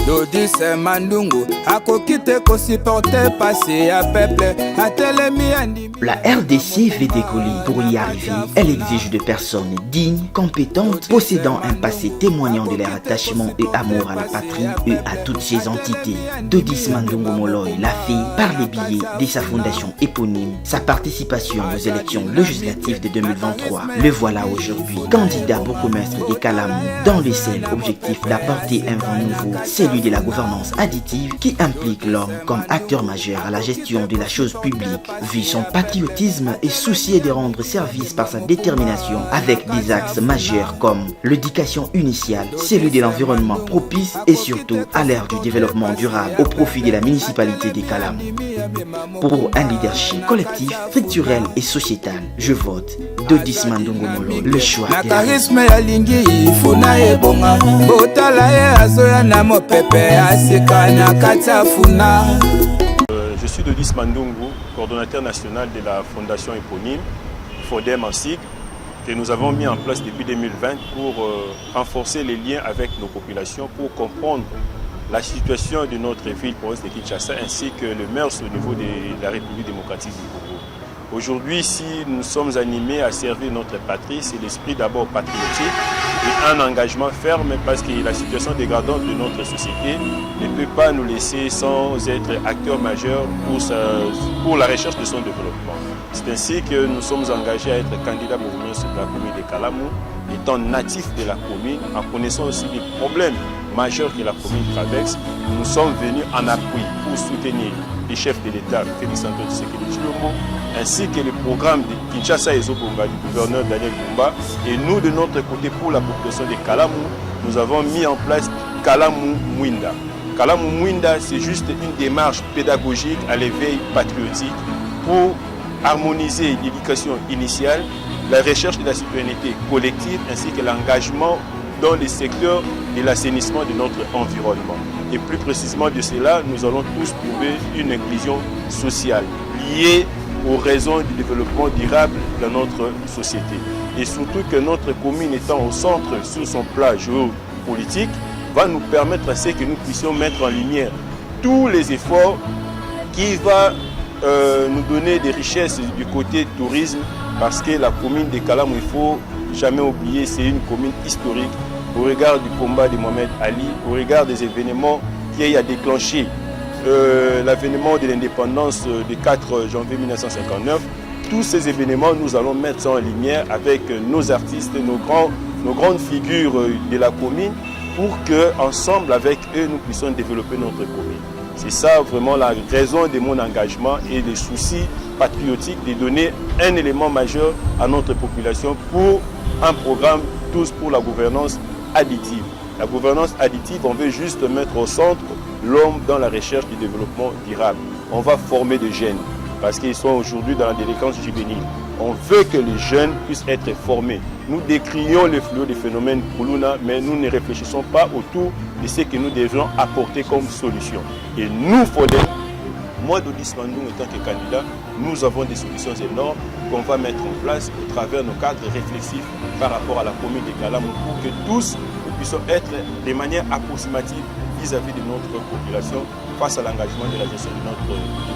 Dodis Mandungu akokite ko supporter passer à peuple atelemi andi. La RDC veut décoller. Pour y arriver, elle exige de personnes dignes, compétentes, possédant un passé témoignant de leur attachement et amour à la patrie et à toutes ses entités. Dodis Mandungu Moloy l'a fait par les billets de sa fondation éponyme, sa participation aux élections législatives de 2023. Le voilà aujourd'hui, candidat bourgmestre des Kalamou, dans le seul objectif d'apporter un vent nouveau, celui de la gouvernance additive qui implique l'homme comme acteur majeur à la gestion de la chose publique. Vu son patriotisme et soucié de rendre service par sa détermination avec des axes majeurs comme l'éducation initiale, celui de l'environnement propice et surtout à l'ère du développement durable au profit de la municipalité des Kalamou. Pour un leadership collectif, structurel et sociétal, je vote Dodis Mandungu Moloy, le choix de la Je suis Dodis Mandungu, coordonnateur national de la fondation éponyme, FODEM en sigle, que nous avons mis en place depuis 2020 pour renforcer les liens avec nos populations, pour comprendre la situation de notre ville, province de Kinshasa, ainsi que le mœurs au niveau de la République démocratique du Congo. Aujourd'hui, si nous sommes animés à servir notre patrie, c'est l'esprit d'abord patriotique et un engagement ferme parce que la situation dégradante de notre société ne peut pas nous laisser sans être acteurs majeurs pour la recherche de son développement. C'est ainsi que nous sommes engagés à être candidats bourgmestre de la commune de Kalamou, étant natifs de la commune, en connaissant aussi les problèmes majeurs que la commune traverse. Nous sommes venus en appui pour soutenir les chefs de l'État, Félix Antoine Tshisekedi Tshilombo, ainsi que le programme de Kinshasa et Zobonga du gouverneur Daniel Bumba. Et nous, de notre côté, pour la population de Kalamou, nous avons mis en place Kalamou Mwinda. Kalamou Mwinda, c'est juste une démarche pédagogique à l'éveil patriotique pour harmoniser l'éducation initiale, la recherche de la citoyenneté collective, ainsi que l'engagement dans les secteurs de l'assainissement de notre environnement. Et plus précisément de cela, nous allons tous trouver une inclusion sociale liée aux raisons du développement durable de notre société. Et surtout que notre commune étant au centre sur son plan géopolitique, va nous permettre à ce que nous puissions mettre en lumière tous les efforts qui vont nous donner des richesses du côté tourisme, parce que la commune de Kalamou, il ne faut jamais oublier, c'est une commune historique au regard du combat de Mohamed Ali, au regard des événements qui a déclenché l'avènement de l'indépendance du 4 janvier 1959. Tous ces événements, nous allons mettre ça en lumière avec nos artistes, nos grandes figures de la commune, pour qu'ensemble avec eux, nous puissions développer notre commune. C'est ça vraiment la raison de mon engagement et des soucis patriotiques de donner un élément majeur à notre population pour un programme tous pour la gouvernance additive. La gouvernance additive, on veut juste mettre au centre l'homme dans la recherche du développement durable. On va former des jeunes parce qu'ils sont aujourd'hui dans la délinquance juvénile. On veut que les jeunes puissent être formés. Nous décrions le fléau des phénomènes Kuluna, mais nous ne réfléchissons pas autour de ce que nous devons apporter comme solution. Et nous, FODEM, moi, Dodis Mandungu, en tant que candidat, nous avons des solutions énormes qu'on va mettre en place au travers de nos cadres réflexifs par rapport à la commune de Kalamou, pour que tous nous puissions être de manière approximative vis-à-vis de notre population face à l'engagement de la gestion de notre développement.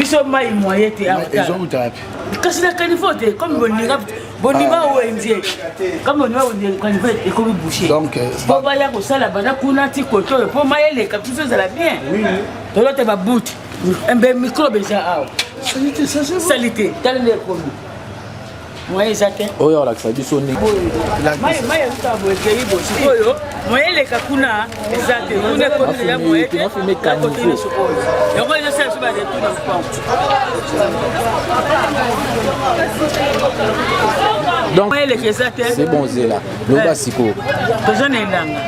biso mai moyen te kasi na caniveau te comme boninga owenze comme boninga owenze caniveau ekomi bouché po baya kosala bana kuna ti koto oyo po mai eleka biso ezala bien tolo te babuti mbe microbe eza awa salite tala nde ekomi moyen eza te oyo alakisa biso ndenge mai euta boye kei bo sikoyo moyen eleka kuna eza te kuna ekomi eza moyen te yango ezosala biso badetu na lupango donc c'est bon zela loba siko toza na elanga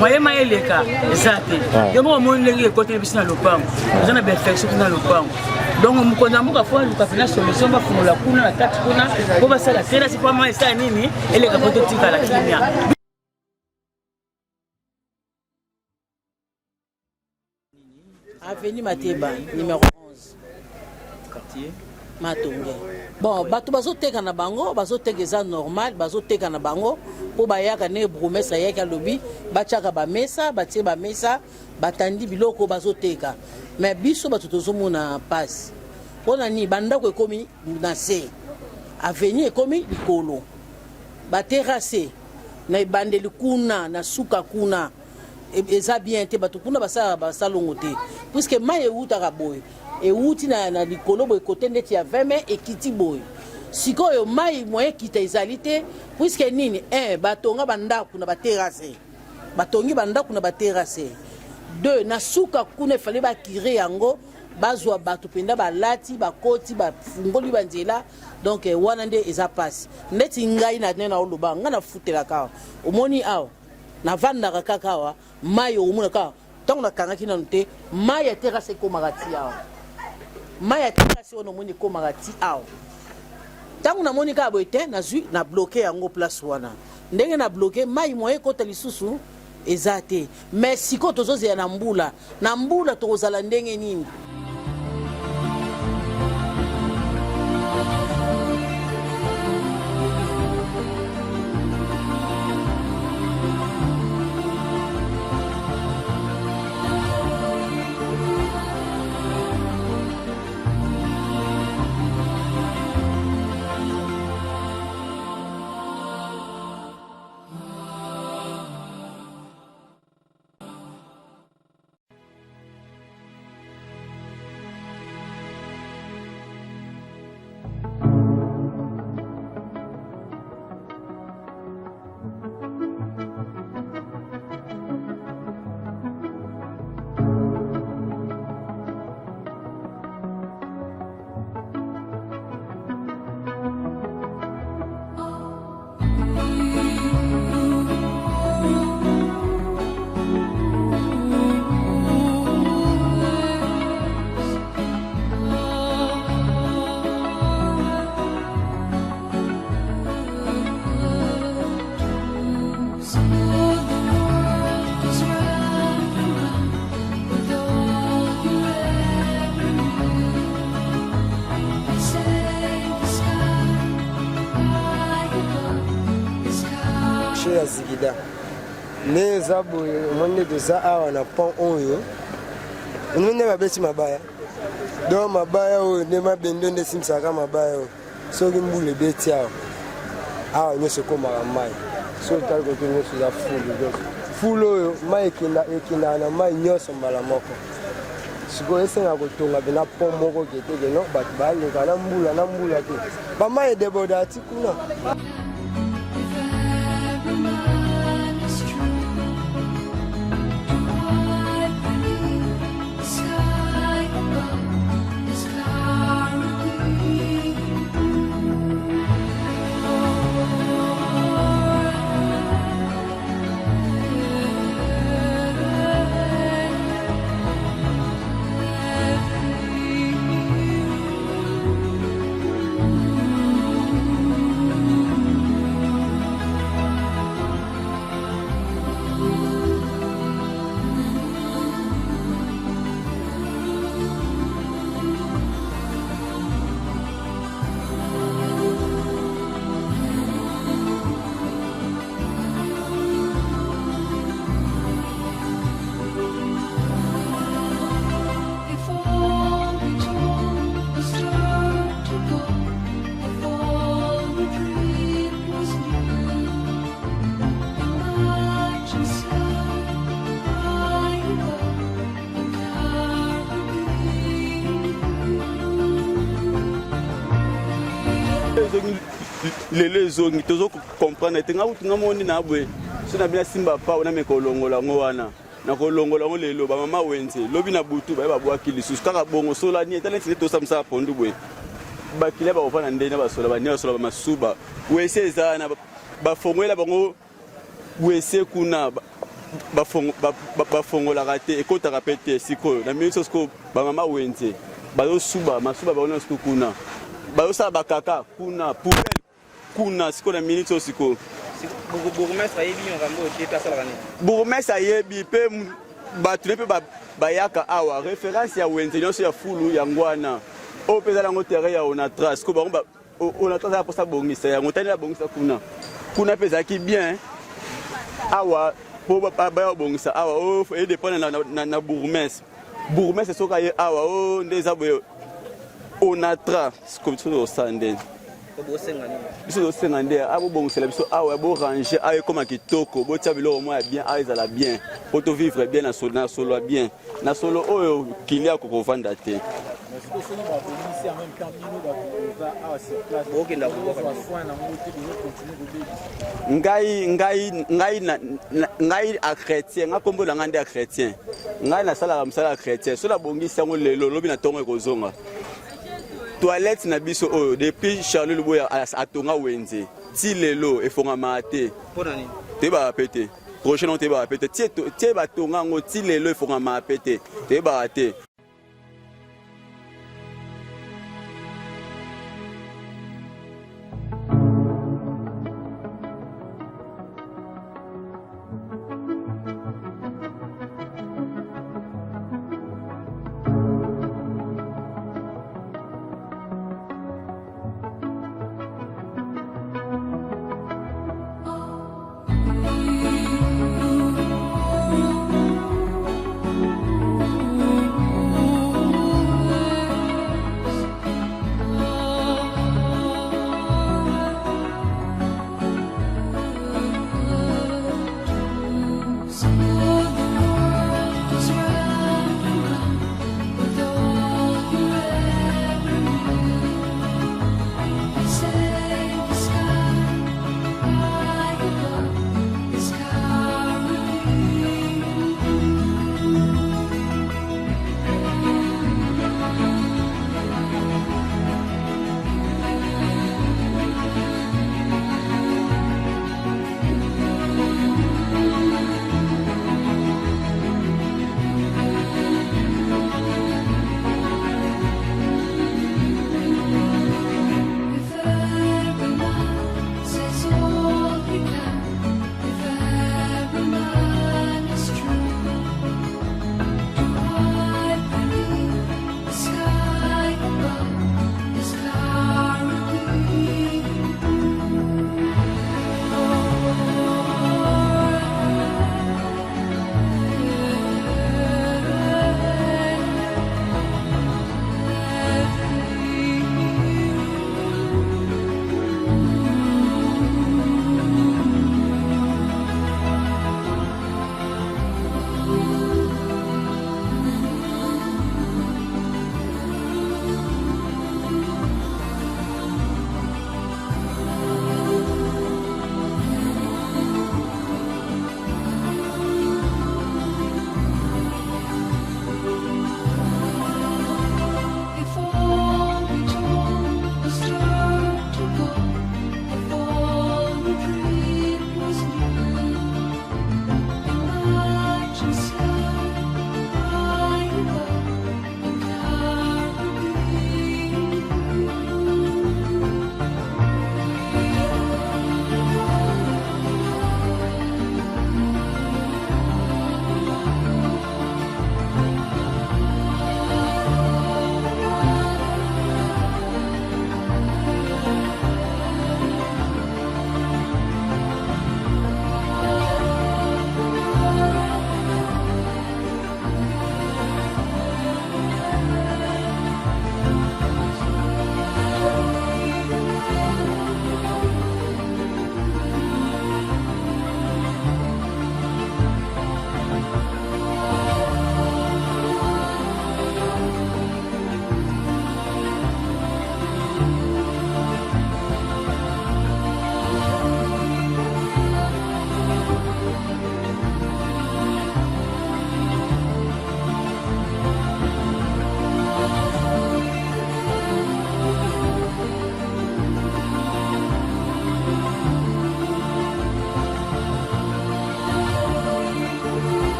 moyen mai eleka eza te yango omoni ndenge ekoteli biso na lupango toza na bainfection kuna na lupango donc mokonzi ya mboka fo aluka pena solution bafungola kuna na kati kuna po basala tena sipa mai esala nini eleka po totikala kimia Avenue Mateba, numéro 11. Quartier Matonge. Bon, bato bazoteka na bango, bazoteka eza normal, bazoteka na bango, po bayaka ne bromesa yaka lobi, bachaka ba mesa, batie ba mesa, batandi biloko bazoteka. Mais biso bato tozomona passe. Pona ni bandako ekomi na se. Avenue ekomi likolo. Ba terrasse na ibandeli kuna na suka kuna. Eza bien te bato kuna basalongo te puisque mai eutaka boye euti na likolo boye kote ndeti ya 20 mai ekiti boye sikoyo mai moye kita ezali te puisque nini batonga bandako na baterase batongi bandako na baterase 2 na suka kuna efale bakire yango bazwa bato penda balati bakoti bafungoli banzela donc wana nde eza pasi ndeti ngai na nena oloba nga na futela kawa omoni awa na vanda kaka wa mayo omuna ka tango na kangaki na nte maya terrasse ko magati awa maya terrasse ono moni ko magati awa tango na moni ka boite na zui na bloquer yango place wana ndenge na bloquer mai moye ko talisusu ezate mais siko tozoze ya na mbula tozala ndenge nini ya zigida ne zabu monde de za awa na pont oyo nne babeti mabaya do mabaya o ne mabendo nde simsaka mabaya o so mbule beti awa nyoso koma mai so talgo to nyoso za full oyo mai ekina na mai nyoso mbala moko siko esenga kotonga bena pont moko keteke no bat baleka na mbula te ba mai deboda ati kuna lelo zongi tozo comprendre te nga moni na bwe so na bina simba pa ona me kolongola ngo wana na kolongola ngo lelo ba mama wenze lobi na butu ba ba bwaki lisusu kaka bongo sola ni talent ne to samsa pondu bwe ba kila ba ofana ndena ba sola ba ni sola ba masuba wese zana ba fongwela bango wese kuna ba fongola rate ekota rapete siko na minso sko ba mama wenze ba yo suba masuba ba ona sko kuna ba yo sa ba kaka kuna poubelle kuna siko na minito siko bourgmestre ayebi ngambo te pesa la bourgmestre ayebi pe batu pe ba yaka awa référence ya wenze nyonso ya fulu ya ngwana o peza la ngotere ya ona trace ko ba ona trace pour ça bongisa ya ngotani la bongisa kuna peza ki bien awa po ba bongisa awa o e dépend na bourgmestre soka ye awa o ndeza boyo ona trace comme ça au sandé biso tosenga nde abobongisela biso awa borange aye koma kitoko botia biloko moko ya bien awa ezala bien po tovivre bien na solo ya bien na solo oyo kilia kokovanda te ngai achrétien nga kombo na nga nde achrétien ngai nasalaka mosala ya chrétien so nabongisi yango lelo lobi na ntongo ekozonga toilette na biso oyo depuis Charles Luboya atonga wenze ti lelo efongama te te ba pété prochain te ba pété ti ba tonga ngo ti lelo efongama pété te ba te.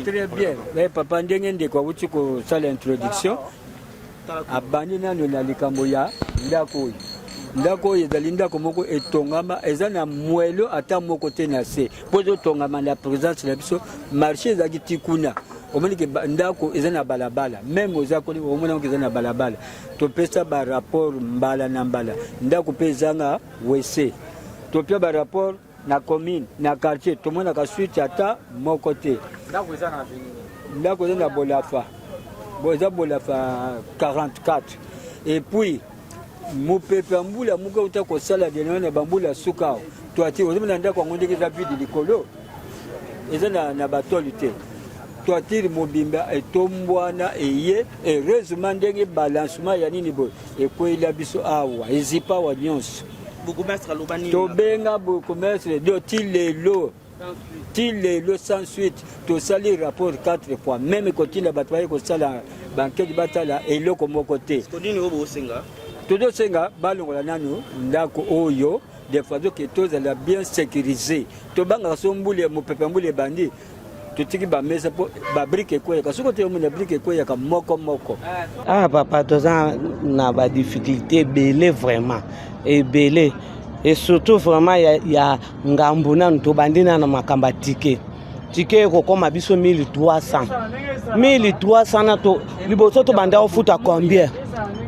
Très bien. Mais papa ndenge ndeko wuti ko sala introduction. Abandi nano na likambo ya ndako. Ndako ezali ndako moko etongama eza na mwelo ata moko te na se. Pozo tongama la présence na biso marché ezaki tikuna. Omoni ke ndako eza na balabala. Même ozako ni omona ke eza na balabala. To pesa ba rapport mbala na mbala. Ndako pe ezanga wese. To pesa ba rapport na commune na quartier to mona ka suite ata moko te. Ndako eza na avenue. Ndako eza na Bolafa. Boza Bolafa 44. Et puis mopepe mbula muka uta ko sala de na bambula sukao. To ati ozomona ndako ngonde ke za vide likolo. Eza na batolite. To ati mobimba etombwana eye heureusement ndenge balancement ya nini bo e ko ila biso awa ezipa wa nyonso. Bourgmestre Lobani. Tobenga bourgmestre de Tilelo sans suite. To sali rapport 4 fois. Même quand il a battu ko sala banquet batala eloko moko te. Kodini obo senga. Todo senga balongola nanu ndako oyo des fois que tous la bien sécurisé. To banga sombule mo pepe mbule bandi. Tutiki ba mesa po ba brique ko ya suko te mo na brique ko ya ka moko. Ah papa toza na ba difficulté belé vraiment et belé et surtout vraiment ya ngambuna nto bandina na makamba ticket ko koma biso 1300 na to liboso to banda ofuta combien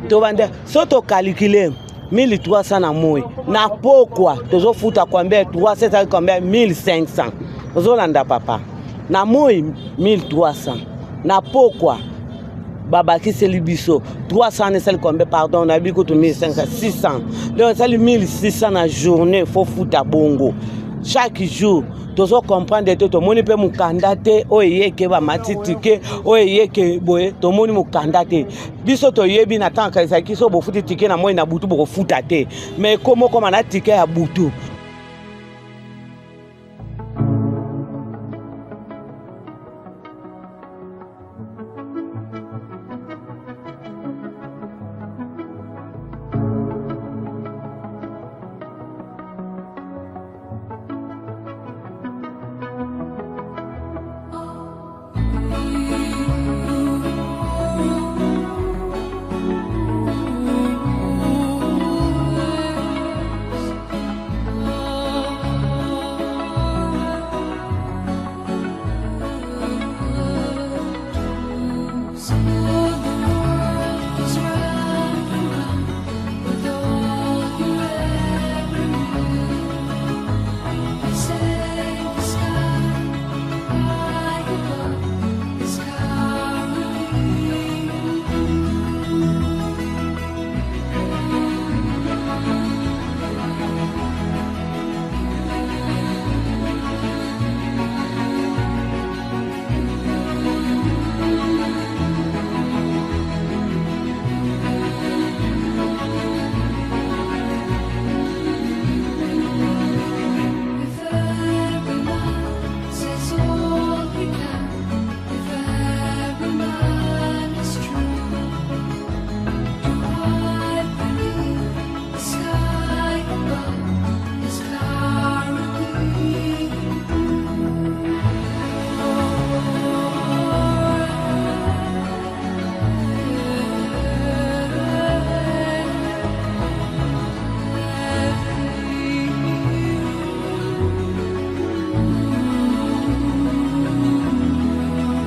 to banda soto calculer 1300 na moi na pokwa tozo futa combien 300 combien 1500 ozolanda papa na moi 1300 na pokwa baba qui c'est libiso 300 ne celle combien pardon on a dit que 1500 600 donc c'est 1600 na journée faut foutre bongo chaque jour tozo comprendre to moni pe mukanda te oyeke ba matitike oyeke boye to moni mukanda te biso to yebi na tanka isa kiso bo futi tike na moi na butu bo futa te mais comment na tike ya butu